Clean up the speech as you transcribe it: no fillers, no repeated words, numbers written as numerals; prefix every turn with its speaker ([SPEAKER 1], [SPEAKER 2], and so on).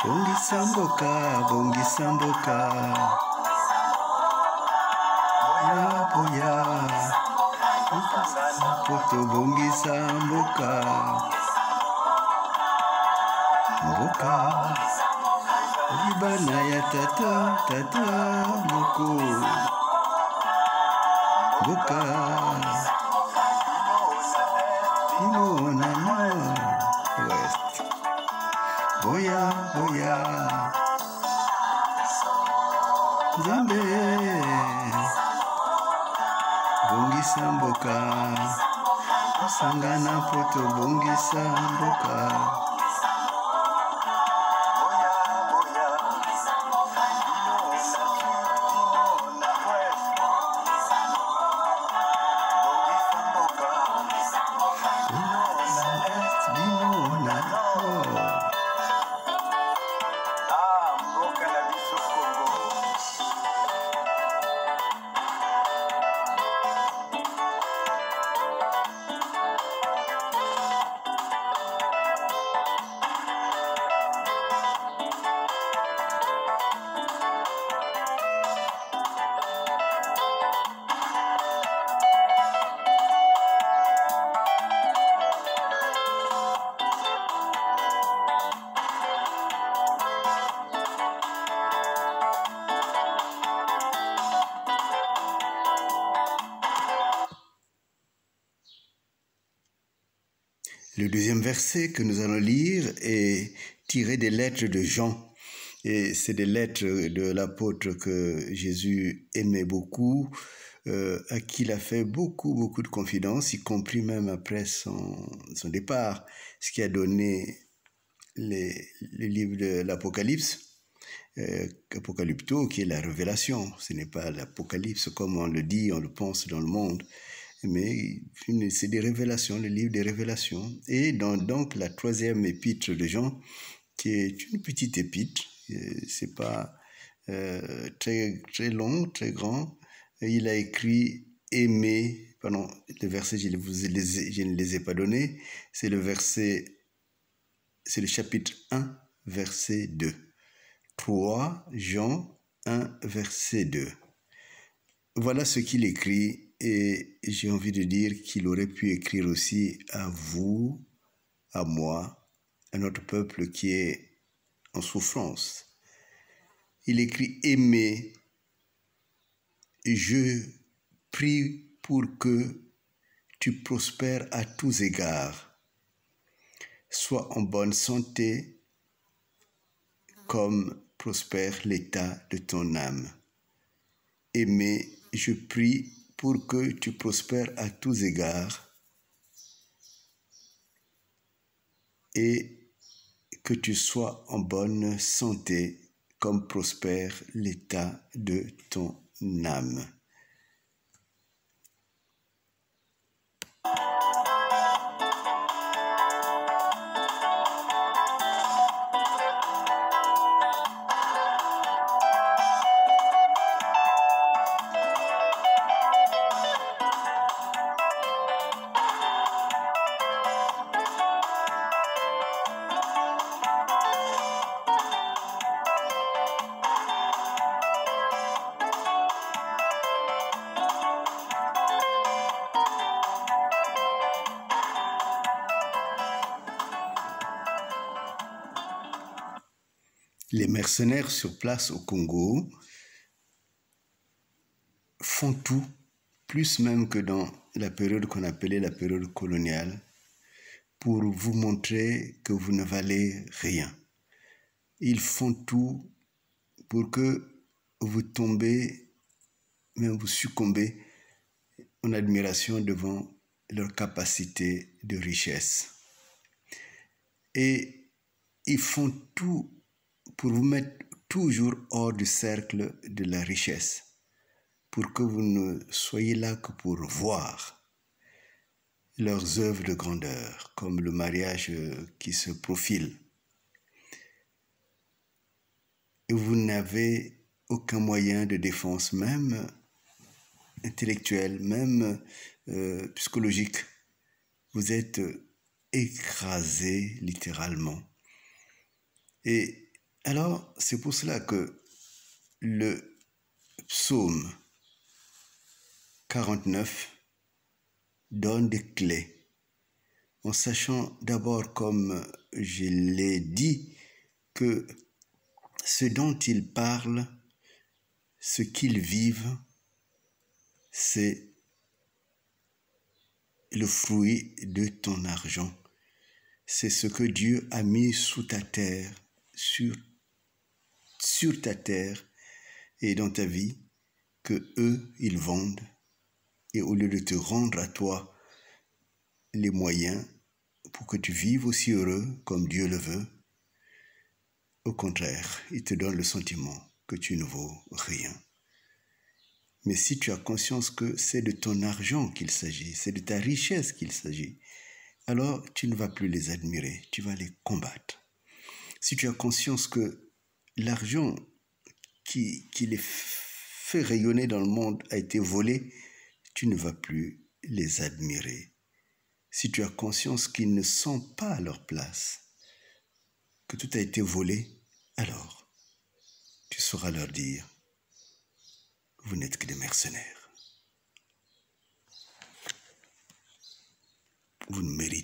[SPEAKER 1] Bongisa mboka, bongisa mboka. Boya, boya. Poto bongisa mboka. Mboka. Libana ya tata, tata moko. Mboka. Ino nana. West. Boya, boya. Nzambe. Bongisa mboka. Sangana poto bongisa mboka. Le deuxième verset que nous allons lire est tiré des lettres de Jean. Et c'est des lettres de l'apôtre que Jésus aimait beaucoup, à qui il a fait beaucoup de confidences, y compris même après son départ, ce qui a donné le livre de l'Apocalypse, Apocalypto, qui est la révélation. Ce n'est pas l'Apocalypse comme on le dit, on le pense dans le monde, mais c'est des révélations, le livre des révélations. Et donc la troisième épître de Jean, qui est une petite épître, c'est pas très long, très grand. Il a écrit aimer, pardon, le verset je ne les ai pas donnés, c'est le chapitre 1, verset 2. 3 Jean 1, verset 2. Voilà ce qu'il écrit. Et j'ai envie de dire qu'il aurait pu écrire aussi à vous, à moi, à notre peuple qui est en souffrance. Il écrit « Aimez, je prie pour que tu prospères à tous égards, sois en bonne santé comme prospère l'état de ton âme. Aimez, je prie pour que tu prospères à tous égards et que tu sois en bonne santé comme prospère l'état de ton âme. Les mercenaires sur place au Congo font tout, plus même que dans la période qu'on appelait la période coloniale, pour vous montrer que vous ne valez rien. Ils font tout pour que vous tombez, même vous succombez en admiration devant leur capacité de richesse. Et ils font tout pour vous mettre toujours hors du cercle de la richesse, pour que vous ne soyez là que pour voir leurs œuvres de grandeur, comme le mariage qui se profile. Et vous n'avez aucun moyen de défense, même intellectuel, même psychologique. Vous êtes écrasé littéralement. Et Alors, c'est pour cela que le psaume 49 donne des clés, en sachant d'abord, comme je l'ai dit, que ce dont ils parlent, ce qu'ils vivent, c'est le fruit de ton argent. C'est ce que Dieu a mis sous ta terre, sur ta terre et dans ta vie, que eux, ils vendent. Et au lieu de te rendre à toi les moyens pour que tu vives aussi heureux comme Dieu le veut, au contraire, ils te donnent le sentiment que tu ne vaux rien. Mais si tu as conscience que c'est de ton argent qu'il s'agit, c'est de ta richesse qu'il s'agit, alors tu ne vas plus les admirer, tu vas les combattre. Si tu as conscience que l'argent qui les fait rayonner dans le monde a été volé, tu ne vas plus les admirer. Si tu as conscience qu'ils ne sont pas à leur place, que tout a été volé, alors tu sauras leur dire, vous n'êtes que des mercenaires. Vous ne méritez